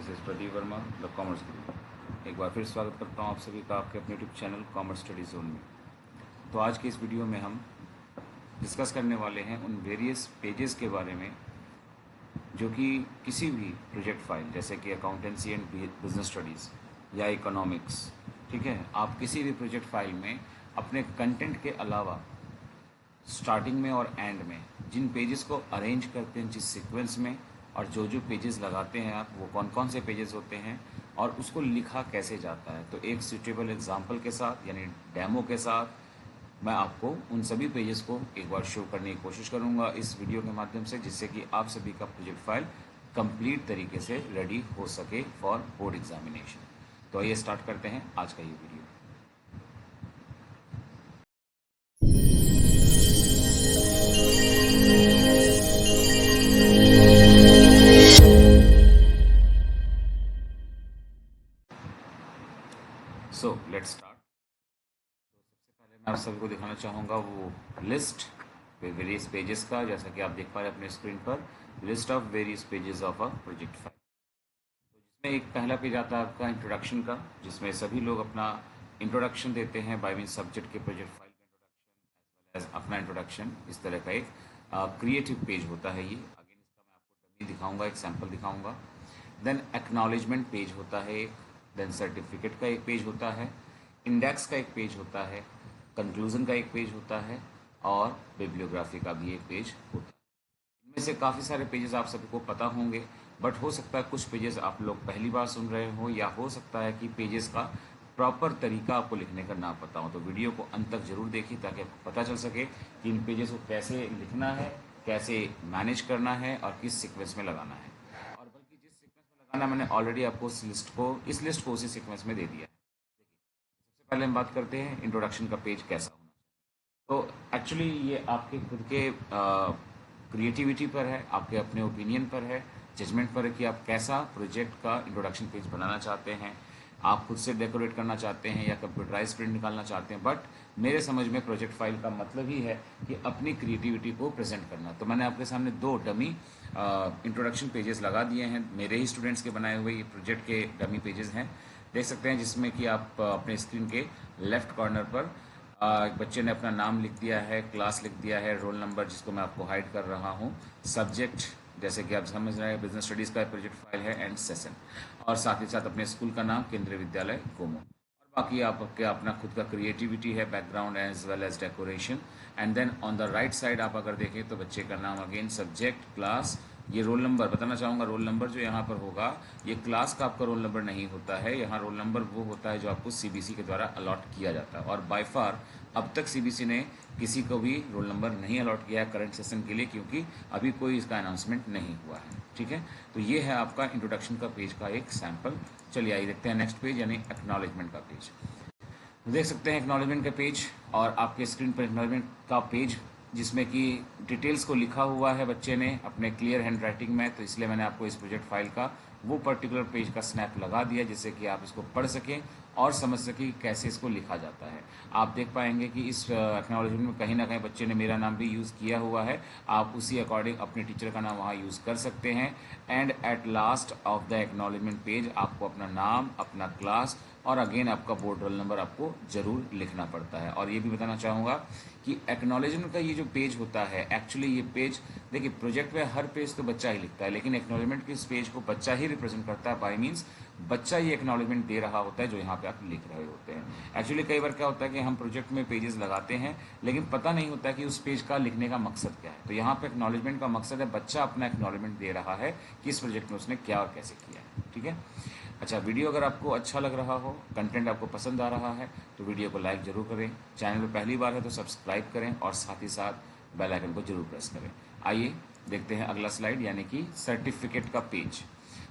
This is Pradeep Verma the commerce गुरु। एक बार फिर स्वागत करता हूँ आप सभी का आपके अपने YouTube channel commerce study zone में। तो आज की इस वीडियो में हम डिस्कस करने वाले हैं उन वेरियस पेजेस के बारे में जो कि किसी भी प्रोजेक्ट फाइल जैसे कि अकाउंटेंसी एंड बिजनेस स्टडीज़ या इकोनॉमिक्स, ठीक है, आप किसी भी प्रोजेक्ट फाइल में अपने कंटेंट के अलावा स्टार्टिंग में और एंड में जिन पेजेस को अरेंज करते हैं, जिस सीक्वेंस में, और जो जो पेजेस लगाते हैं आप, वो कौन कौन से पेजेस होते हैं और उसको लिखा कैसे जाता है। तो एक सूटेबल एग्जांपल के साथ यानी डेमो के साथ मैं आपको उन सभी पेजेस को एक बार शो करने की कोशिश करूंगा इस वीडियो के माध्यम से, जिससे कि आप सभी का प्रोजेक्ट फाइल कंप्लीट तरीके से रेडी हो सके फॉर बोर्ड एग्जामिनेशन। तो आइए स्टार्ट करते हैं आज का ये वीडियो। So let's start. तो सबसे पहले मैं आप सभी को दिखाना चाहूँगा वो लिस्ट वेरियस पेजेस का, जैसा कि आप देख पा रहे हैं अपने स्क्रीन पर, list of various pages of a project file. तो जिसमें एक पहला पेज आता है आपका इंट्रोडक्शन का, जिसमें सभी लोग अपना इंट्रोडक्शन देते हैं बाय मीन सब्जेक्ट के प्रोजेक्ट फाइल का इंट्रोडक्शन एज वेल एज अपना इंट्रोडक्शन। इस तरह का एक क्रिएटिव पेज होता है ये। अगेन इसका मैं आपको डमी दिखाऊंगा, एक सैम्पल दिखाऊंगा। देन एक्नॉलेजमेंट पेज होता है एक, देन सर्टिफिकेट का एक पेज होता है, इंडेक्स का एक पेज होता है, कंक्लूजन का एक पेज होता है और बिब्लियोग्राफी का भी एक पेज होता है। इनमें से काफ़ी सारे पेजेस आप सभी को पता होंगे, बट हो सकता है कुछ पेजेस आप लोग पहली बार सुन रहे हो, या हो सकता है कि पेजेस का प्रॉपर तरीका आपको लिखने का ना पता हो। तो वीडियो को अंत तक जरूर देखिए ताकि आपको पता चल सके कि इन पेजेस को कैसे लिखना है, कैसे मैनेज करना है और किस सीक्वेंस में लगाना है। और बल्कि जिस सीक्वेंस में लगाना, मैंने ऑलरेडी आपको इस लिस्ट को उसी सीक्वेंस में दे दिया है। सबसे पहले हम बात करते हैं इंट्रोडक्शन का पेज कैसा होना चाहिए। तो एक्चुअली ये आपके खुद के क्रिएटिविटी पर है, आपके अपने ओपिनियन पर है, जजमेंट पर है कि आप कैसा प्रोजेक्ट का इंट्रोडक्शन पेज बनाना चाहते हैं। आप खुद से डेकोरेट करना चाहते हैं या कंप्यूटराइज प्रिंट निकालना चाहते हैं, बट मेरे समझ में प्रोजेक्ट फाइल का मतलब ही है कि अपनी क्रिएटिविटी को प्रेजेंट करना। तो मैंने आपके सामने दो डमी इंट्रोडक्शन पेजेस लगा दिए हैं, मेरे ही स्टूडेंट्स के बनाए हुए ये प्रोजेक्ट के डमी पेजेस हैं, देख सकते हैं, जिसमें कि आप अपने स्क्रीन के लेफ्ट कॉर्नर पर बच्चे ने अपना नाम लिख दिया है, क्लास लिख दिया है, रोल नंबर जिसको मैं आपको हाइड कर रहा हूँ, सब्जेक्ट जैसे कि आप समझ रहे हैं बिजनेस स्टडीज़ का प्रोजेक्ट फाइल है, एंड सेशन, और साथ ही साथ अपने स्कूल का नाम केंद्रीय विद्यालय गोमो। और बाकी आपके अपना खुद का क्रिएटिविटी है, background as well as decoration. And then on the right side आप अगर देखें तो बच्चे का नाम, अगेन सब्जेक्ट, क्लास, ये रोल नंबर बताना चाहूँगा। रोल नंबर जो यहाँ पर होगा, ये क्लास का आपका रोल नंबर नहीं होता है, यहाँ रोल नंबर वो होता है जो आपको सीबीसी के द्वारा अलॉट किया जाता है। और बाय फार अब तक सीबीसी ने किसी को भी रोल नंबर नहीं अलॉट किया है करंट सेशन के लिए, क्योंकि अभी कोई इसका अनाउंसमेंट नहीं हुआ है, ठीक है। तो ये है आपका इंट्रोडक्शन का पेज का एक सैम्पल। चलिए आइए देखते हैं नेक्स्ट पेज यानी एक्नॉलेजमेंट का पेज। देख सकते हैं एक्नॉलेजमेंट का पेज, और आपके स्क्रीन पर एक्नॉलेजमेंट का पेज जिसमें कि डिटेल्स को लिखा हुआ है बच्चे ने अपने क्लियर हैंड राइटिंग में। तो इसलिए मैंने आपको इस प्रोजेक्ट फाइल का वो पर्टिकुलर पेज का स्नैप लगा दिया, जिससे कि आप इसको पढ़ सकें और समझ सकें कैसे इसको लिखा जाता है। आप देख पाएंगे कि इस एक्नॉलेजमेंट में कहीं ना कहीं बच्चे ने मेरा नाम भी यूज़ किया हुआ है। आप उसी अकॉर्डिंग अपने टीचर का नाम वहाँ यूज़ कर सकते हैं। And at last of the acknowledgement page आपको अपना नाम, अपना क्लास और अगेन आपका बोर्ड रोल नंबर आपको ज़रूर लिखना पड़ता है। और ये भी बताना चाहूँगा कि एक्नॉलेजमेंट का ये जो पेज होता है, एक्चुअली ये पेज देखिए, प्रोजेक्ट में हर पेज तो बच्चा ही लिखता है, लेकिन एक्नॉलेजमेंट के इस पेज को बच्चा ही रिप्रेजेंट करता है। बाय मीन्स बच्चा ये एक्नॉलेजमेंट दे रहा होता है जो यहाँ पे आप लिख रहे होते हैं। एक्चुअली कई बार क्या होता है कि हम प्रोजेक्ट में पेजेस लगाते हैं, लेकिन पता नहीं होता कि उस पेज का लिखने का मकसद क्या है। तो यहाँ पे एक्नॉलेजमेंट का मकसद है बच्चा अपना एक्नॉलेजमेंट दे रहा है कि इस प्रोजेक्ट में उसने क्या और कैसे किया है, ठीक है। अच्छा, वीडियो अगर आपको अच्छा लग रहा हो, कंटेंट आपको पसंद आ रहा है, तो वीडियो को लाइक जरूर करें, चैनल पर पहली बार है तो सब्सक्राइब करें और साथ ही साथ बेल आइकन को जरूर प्रेस करें। आइए देखते हैं अगला स्लाइड यानी कि सर्टिफिकेट का पेज।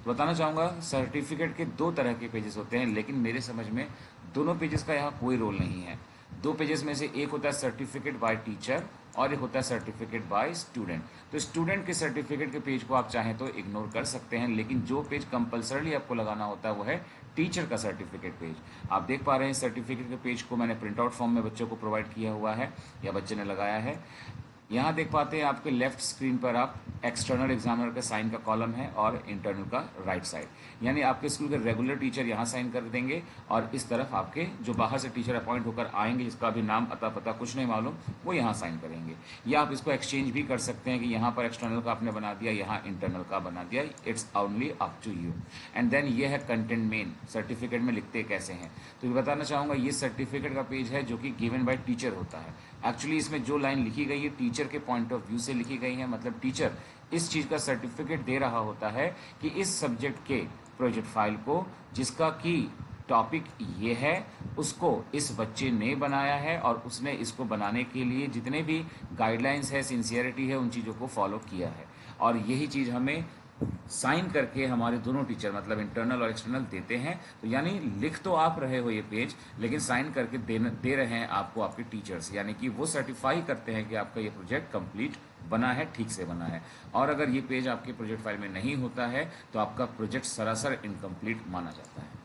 तो बताना चाहूँगा सर्टिफिकेट के दो तरह के पेजेस होते हैं, लेकिन मेरे समझ में दोनों पेजेस का यहाँ कोई रोल नहीं है। दो पेजेस में से एक होता है सर्टिफिकेट बाय टीचर और एक होता है सर्टिफिकेट बाय स्टूडेंट। तो स्टूडेंट के सर्टिफिकेट के पेज को आप चाहें तो इग्नोर कर सकते हैं, लेकिन जो पेज कंपलसरली आपको लगाना होता है वो है टीचर का सर्टिफिकेट पेज। आप देख पा रहे हैं सर्टिफिकेट के पेज को मैंने प्रिंट आउट फॉर्म में बच्चों को प्रोवाइड किया हुआ है या बच्चे ने लगाया है। यहाँ देख पाते हैं आपके लेफ्ट स्क्रीन पर आप एक्सटर्नल एग्जामिनर का साइन का कॉलम है और इंटरनल का राइट साइड, यानी आपके स्कूल के रेगुलर टीचर यहाँ साइन कर देंगे और इस तरफ आपके जो बाहर से टीचर अपॉइंट होकर आएंगे जिसका भी नाम अता पता कुछ नहीं मालूम वो यहाँ साइन करेंगे। या आप इसको एक्सचेंज भी कर सकते हैं कि यहाँ पर एक्सटर्नल का आपने बना दिया, यहाँ इंटरनल का बना दिया, it's only up to you. And then ये है कंटेंट मेन, सर्टिफिकेट में लिखते कैसे हैं। तो ये बताना चाहूँगा ये सर्टिफिकेट का पेज है जो कि गिवन बाय टीचर होता है। एक्चुअली इसमें जो लाइन लिखी गई है टीचर के पॉइंट ऑफ व्यू से लिखी गई है, मतलब टीचर इस चीज़ का सर्टिफिकेट दे रहा होता है कि इस सब्जेक्ट के प्रोजेक्ट फाइल को जिसका कि टॉपिक ये है उसको इस बच्चे ने बनाया है और उसने इसको बनाने के लिए जितने भी गाइडलाइंस है, सिंसियरिटी है, उन चीज़ों को फॉलो किया है। और यही चीज़ हमें साइन करके हमारे दोनों टीचर मतलब इंटरनल और एक्सटर्नल देते हैं। तो यानी लिख तो आप रहे हो ये पेज, लेकिन साइन करके दे रहे हैं आपको आपके टीचर्स, यानी कि वो सर्टिफाई करते हैं कि आपका ये प्रोजेक्ट कंप्लीट बना है, ठीक से बना है। और अगर ये पेज आपके प्रोजेक्ट फाइल में नहीं होता है तो आपका प्रोजेक्ट सरासर इनकम्प्लीट माना जाता है।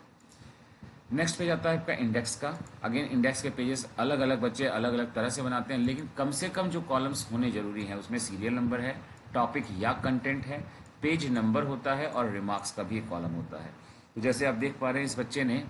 नेक्स्ट पेज आता है आपका इंडेक्स का। अगेन इंडेक्स के पेजेस अलग अलग बच्चे अलग अलग तरह से बनाते हैं, लेकिन कम से कम जो कॉलम्स होने जरूरी हैं उसमें सीरियल नंबर है, टॉपिक या कंटेंट है, पेज नंबर होता है और रिमार्क्स का भी एक कॉलम होता है। तो जैसे आप देख पा रहे हैं इस बच्चे ने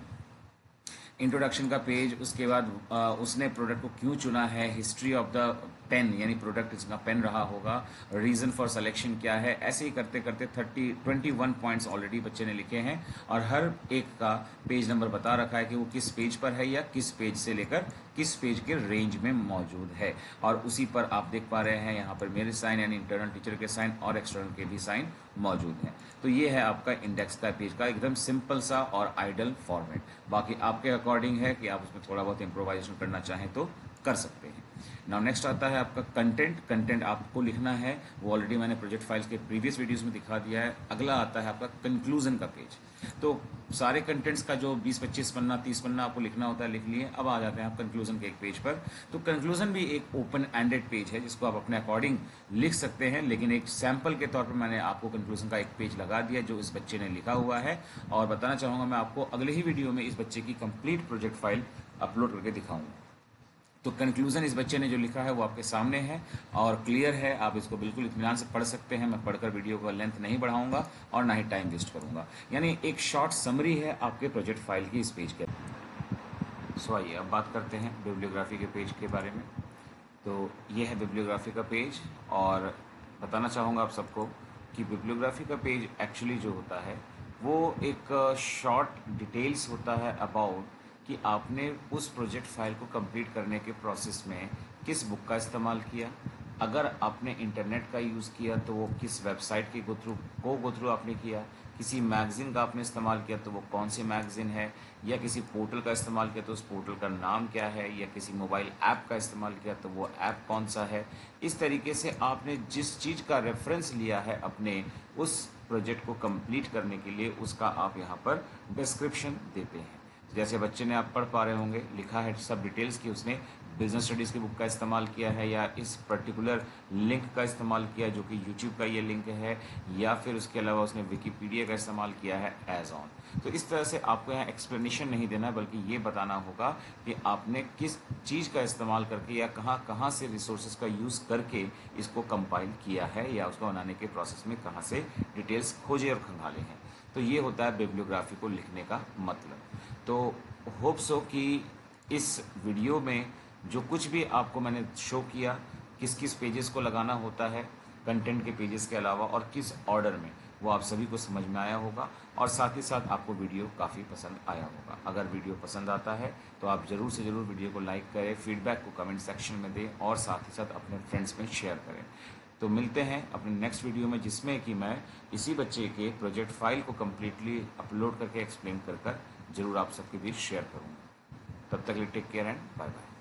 इंट्रोडक्शन का पेज, उसके बाद उसने प्रोडक्ट को क्यों चुना है, हिस्ट्री ऑफ द पेन यानी प्रोडक्ट इसका पेन रहा होगा, रीज़न फॉर सिलेक्शन क्या है, ऐसे ही करते करते 21 पॉइंट्स ऑलरेडी बच्चे ने लिखे हैं और हर एक का पेज नंबर बता रखा है कि वो किस पेज पर है या किस पेज से लेकर किस पेज के रेंज में मौजूद है। और उसी पर आप देख पा रहे हैं यहाँ पर मेरे साइन यानी इंटरनल टीचर के साइन और एक्सटर्नल के भी साइन मौजूद हैं। तो ये है आपका इंडेक्स का पेज का एकदम सिंपल सा और आइडल फॉर्मेट। बाकी आपके अकॉर्डिंग है कि आप उसमें थोड़ा बहुत इम्प्रोवाइजेशन करना चाहें तो कर सकते हैं। नाउ नेक्स्ट आता है आपका कंटेंट। कंटेंट आपको लिखना है, वो ऑलरेडी मैंने प्रोजेक्ट फाइल्स के प्रीवियस वीडियोस में दिखा दिया है। अगला आता है आपका कंक्लूजन का पेज। तो सारे कंटेंट्स का जो 20-25 पन्ना 30 पन्ना आपको लिखना होता है लिख लिए। अब आ जाते हैं आप कंक्लूजन के एक पेज पर। तो कंक्लूजन भी एक ओपन एंडेड पेज है जिसको आप अपने अकॉर्डिंग लिख सकते हैं, लेकिन एक सैम्पल के तौर पर मैंने आपको कंक्लूजन का एक पेज लगा दिया जो इस बच्चे ने लिखा हुआ है। और बताना चाहूँगा मैं आपको अगले ही वीडियो में इस बच्चे की कंप्लीट प्रोजेक्ट फाइल अपलोड करके दिखाऊंगा। तो कंक्लूजन इस बच्चे ने जो लिखा है वो आपके सामने है और क्लियर है, आप इसको बिल्कुल इत्मीनान से पढ़ सकते हैं। मैं पढ़कर वीडियो का लेंथ नहीं बढ़ाऊंगा और ना ही टाइम वेस्ट करूंगा, यानी एक शॉर्ट समरी है आपके प्रोजेक्ट फाइल की इस पेज के। सो आइए अब बात करते हैं बिब्लियोग्राफी के पेज के बारे में। तो ये है बिब्लियोग्राफी का पेज और बताना चाहूँगा आप सबको कि बिब्लियोग्राफी का पेज एक्चुअली जो होता है वो एक शॉर्ट डिटेल्स होता है अबाउट कि आपने उस प्रोजेक्ट फाइल को कंप्लीट करने के प्रोसेस में किस बुक का इस्तेमाल किया, अगर आपने इंटरनेट का यूज़ किया तो वो किस वेबसाइट के गो थ्रू आपने किया, किसी मैगज़ीन का आपने इस्तेमाल किया तो वो कौन सी मैगज़ीन है, या किसी पोर्टल का इस्तेमाल किया तो उस पोर्टल का नाम क्या है, या किसी मोबाइल ऐप का इस्तेमाल किया तो वो ऐप कौन सा है। इस तरीके से आपने जिस चीज़ का रेफरेंस लिया है अपने उस प्रोजेक्ट को कंप्लीट करने के लिए उसका आप यहाँ पर डिस्क्रिप्शन देते हैं। जैसे बच्चे ने आप पढ़ पा रहे होंगे लिखा है सब डिटेल्स कि उसने बिजनेस स्टडीज़ की बुक का इस्तेमाल किया है या इस पर्टिकुलर लिंक का इस्तेमाल किया जो कि यूट्यूब का ये लिंक है, या फिर उसके अलावा उसने विकीपीडिया का इस्तेमाल किया है एज ऑन। तो इस तरह से आपको यहाँ एक्सप्लेनेशन नहीं देना है बल्कि ये बताना होगा कि आपने किस चीज़ का इस्तेमाल करके या कहाँ कहाँ से रिसोर्सेज का यूज़ करके इसको कंपाइल किया है या उसको बनाने के प्रोसेस में कहाँ से डिटेल्स खोजे और खंगाले हैं। तो ये होता है बिब्लियोग्राफी को लिखने का मतलब। तो होप सो कि इस वीडियो में जो कुछ भी आपको मैंने शो किया किस किस पेजेस को लगाना होता है कंटेंट के पेजेस के अलावा और किस ऑर्डर में, वो आप सभी को समझ में आया होगा और साथ ही साथ आपको वीडियो काफ़ी पसंद आया होगा। अगर वीडियो पसंद आता है तो आप ज़रूर से ज़रूर वीडियो को लाइक करें, फीडबैक को कमेंट सेक्शन में दें और साथ ही साथ अपने फ्रेंड्स में शेयर करें। तो मिलते हैं अपने नेक्स्ट वीडियो में जिसमें कि मैं इसी बच्चे के प्रोजेक्ट फाइल को कम्प्लीटली अपलोड करके एक्सप्लेन कर जरूर आप सबके बीच शेयर करूँगा। तब तक के लिए take care and bye bye.